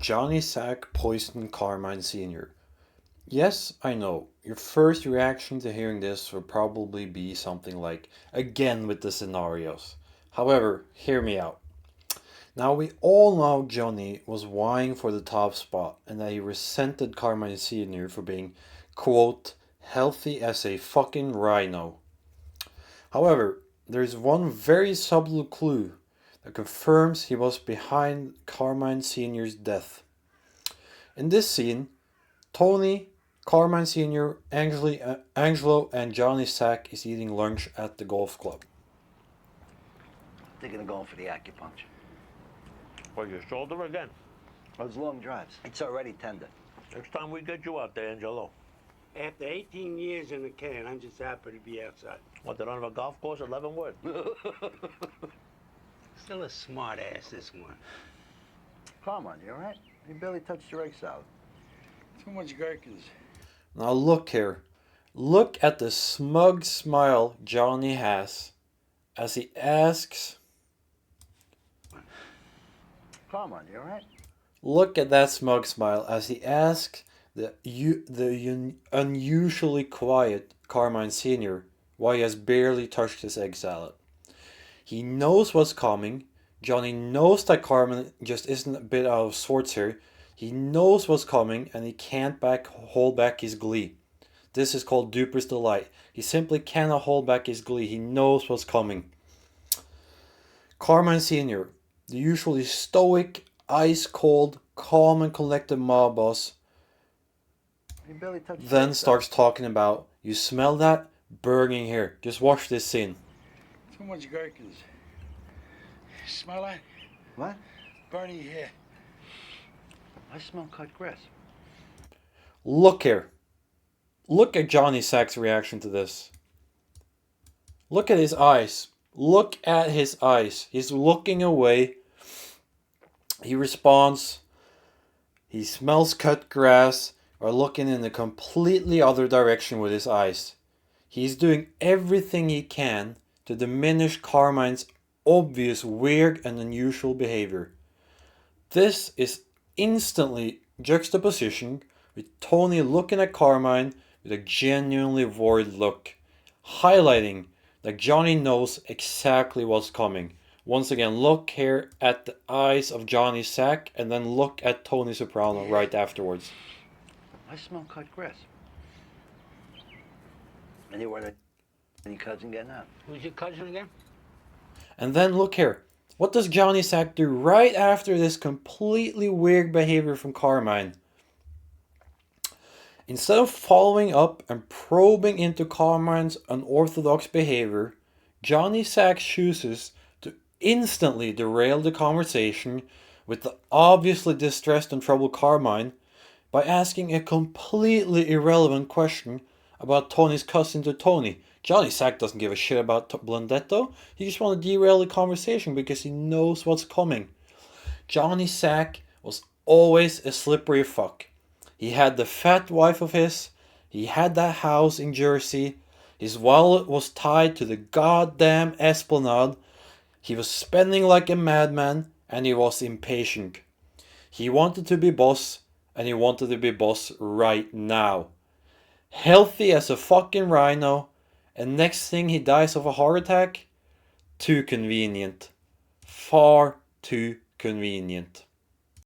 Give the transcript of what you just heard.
Johnny Sack poisoned Carmine Sr. Yes, I know. Your first reaction to hearing this would probably be something like, again with the scenarios. However, hear me out. Now, we all know Johnny was vying for the top spot and that he resented Carmine Sr. for being, quote, healthy as a fucking rhino. However, there's one very subtle clue that confirms he was behind Carmine Sr.'s death. In this scene, Tony, Carmine Sr., Angelo, and Johnny Sack is eating lunch at the golf club. Thinking of going for the acupuncture. For your shoulder again? Those long drives. It's already tender. Next time we get you out there, Angelo. After 18 years in the can, I'm just happy to be outside. What, they're on a golf course at Leavenworth? Still a smart ass, this one. Come on, you all right? You barely touched your egg salad. Too much gherkins. Now look here. Look at the smug smile Johnny has as he asks... Come on, you all right? Look at that smug smile as he asks the unusually quiet Carmine Sr. why he has barely touched his egg salad. He knows what's coming. Johnny knows that Carmine just isn't a bit out of sorts here. He knows what's coming and he can't hold back his glee. This is called duper's delight. He simply cannot hold back his glee. He knows what's coming. Carmine Sr., the usually stoic, ice-cold, calm and collected mob boss, then starts talking about, you smell that? Burning here. Just watch this scene. Too much gherkins. Smell that? What? Burning here. I smell cut grass. Look here. Look at Johnny Sack's reaction to this. Look at his eyes. Look at his eyes. He's looking away. He responds. He smells cut grass or looking in a completely other direction with his eyes. He's doing everything he can to diminish Carmine's obvious weird and unusual behavior. This is instantly juxtaposition with Tony looking at Carmine with a genuinely worried look, highlighting that Johnny knows exactly what's coming. Once again, look here at the eyes of Johnny Sack and then look at Tony Soprano right afterwards. I smell cut grass. Any cousin getting out? Who's your cousin again? And then look here. What does Johnny Sack do right after this completely weird behavior from Carmine? Instead of following up and probing into Carmine's unorthodox behavior, Johnny Sack chooses to instantly derail the conversation with the obviously distressed and troubled Carmine by asking a completely irrelevant question about Tony's cousin to Tony. Johnny Sack doesn't give a shit about Blundetto. He just wants to derail the conversation because he knows what's coming. Johnny Sack was always a slippery fuck. He had the fat wife of his. He had that house in Jersey. His wallet was tied to the goddamn Esplanade. He was spending like a madman and he was impatient. He wanted to be boss and he wanted to be boss right now. Healthy as a fucking rhino. And next thing he dies of a heart attack? Too convenient. Far too convenient.